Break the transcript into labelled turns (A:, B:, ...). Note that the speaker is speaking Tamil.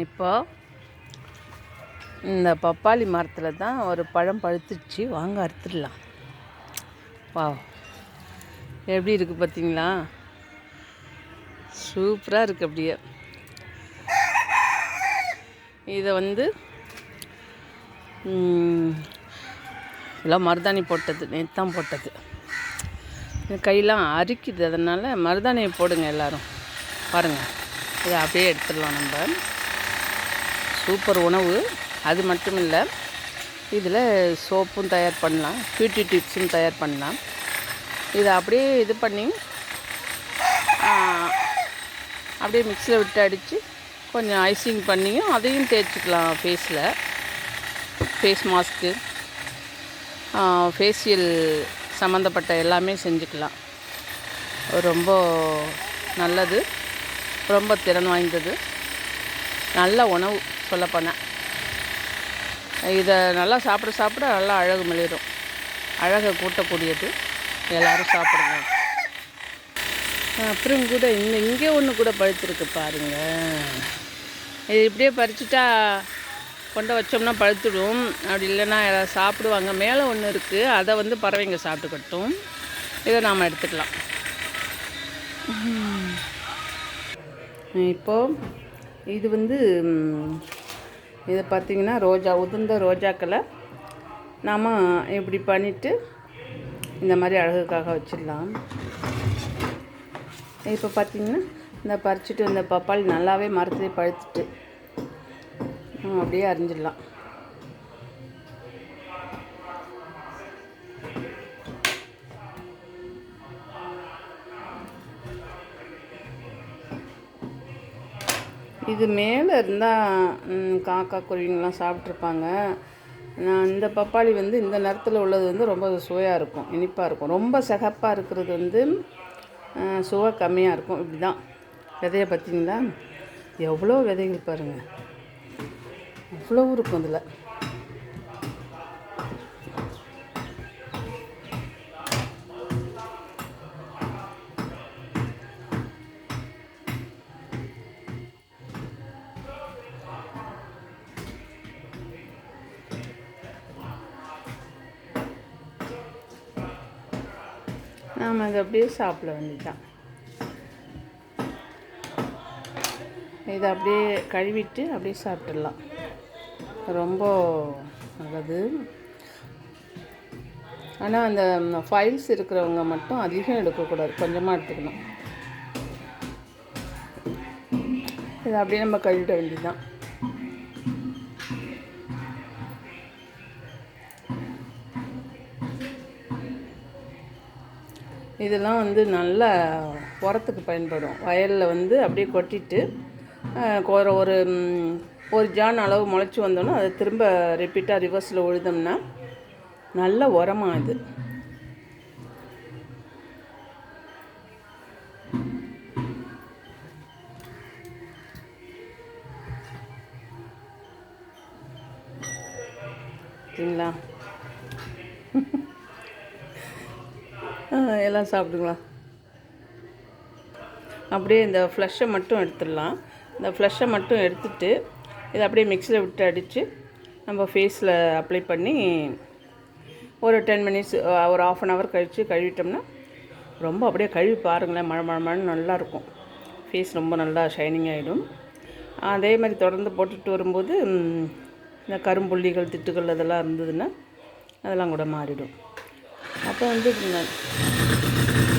A: இப்போ இந்த பப்பாளி மரத்தில் தான் ஒரு பழம் பழுத்துச்சு, வாங்க அறுத்துடலாம். வா, எப்படி இருக்குது பார்த்தீங்களா? சூப்பராக இருக்குது. அப்படியே இதை எல்லாம் மருதாணி போட்டது, நேத்தான் போட்டது. கையெல்லாம் அரிக்குது, அதனால் மருதாணியை போடுங்க எல்லோரும். பாருங்கள், இதை அப்படியே எடுத்துடலாம். நம்ம சூப்பர் உணவு. அது மட்டும் இல்லை, இதில் சோப்பும் தயார் பண்ணலாம், பியூட்டி டிப்ஸும் தயார் பண்ணலாம். இதை அப்படியே இது பண்ணி அப்படியே மிக்ஸியில் விட்டு அடித்து கொஞ்சம் ஐசிங் பண்ணியும் அதையும் தேய்ச்சிக்கலாம். ஃபேஸ் மாஸ்க்கு, ஃபேஷியல் சம்மந்தப்பட்ட எல்லாமே செஞ்சுக்கலாம். ரொம்ப நல்லது, ரொம்ப திறன் வாய்ந்தது, நல்ல உணவு சொல்லப்போனால். இதை நல்லா சாப்பிட நல்லா அழகு மிளிரும், அழகை கூட்டக்கூடியது. எல்லோரும் சாப்பிடுங்க. அப்புறம் கூட இங்கே ஒன்று கூட பழுத்துருக்கு பாருங்கள். இது இப்படியே பறிச்சுட்டா கொண்டு வச்சோம்னா பழுத்துடும். அப்படி இல்லைன்னா யாராவது சாப்பிடுவாங்க. மேலே ஒன்று இருக்குது, அதை பறவைங்க சாப்பிட்டுக்கட்டும். இதை நாம் எடுத்துக்கலாம். இப்போது இது இதை பார்த்திங்கன்னா உதிர்ந்த ரோஜாக்களை நாம் இப்படி பண்ணிவிட்டு இந்த மாதிரி அழகுக்காக வச்சிடலாம். இப்போ பார்த்திங்கன்னா இந்த பறிச்சுட்டு இந்த பப்பாளி நல்லாவே மரத்துலேயே பழுத்துட்டு அப்படியே அரிஞ்சிடலாம். இது மேலே இருந்தால் காக்கா குருவிங்கெலாம் சாப்பிட்ருப்பாங்க. இந்த பப்பாளி இந்த நிறத்தில் உள்ளது ரொம்ப சுவையாக இருக்கும், இனிப்பாக இருக்கும். ரொம்ப சிகப்பாக இருக்கிறது சுவை கம்மியாக இருக்கும். இப்படி தான் விதையை பார்த்தீங்களா? எவ்வளோ விதைகள் பாருங்கள், அவ்வளோ இருக்கும் அதில். நாம் அதை அப்படியே சாப்பிட வேண்டியதுதான். இதை அப்படியே கழுவிட்டு அப்படியே சாப்பிட்டுடலாம். ரொம்ப நல்லது. ஆனால் அந்த ஃபைல்ஸ் இருக்கிறவங்க மட்டும் அதிகம் எடுக்கக்கூடாது, கொஞ்சமாக எடுத்துக்கணும். இதை அப்படியே நம்ம கழுவிட வேண்டியதுதான். இதெல்லாம் நல்ல உரத்துக்கு பயன்படும். வயலில் அப்படியே கொட்டிட்டு ஒரு ஜான் அளவு முளைச்சி வந்தோன்னா அதை திரும்ப ரிப்பீட்டாக ரிவர்ஸில் உழுதோம்னா நல்ல உரமாக இது. சரிங்களா? எல்லாம் சாப்பிடுங்களா? அப்படியே இந்த ஃப்ளஷை மட்டும் எடுத்துடலாம். இந்த ஃப்ளஷை மட்டும் எடுத்துட்டு இதை அப்படியே மிக்ஸியில் விட்டு அடித்து நம்ம ஃபேஸில் அப்ளை பண்ணி ஒரு 10 மினிட்ஸ், ஒரு ½ அன் ஹவர் கழித்து கழுவிட்டோம்னா ரொம்ப அப்படியே கழுவி பாருங்களேன், மழை நல்லாயிருக்கும். ஃபேஸ் ரொம்ப நல்லா ஷைனிங் ஆகிடும். அதே மாதிரி தொடர்ந்து போட்டுட்டு வரும்போது இந்த கரும்புள்ளிகள், திட்டுகள் அதெல்லாம் இருந்ததுன்னா அதெல்லாம் கூட மாறிடும். அப்போ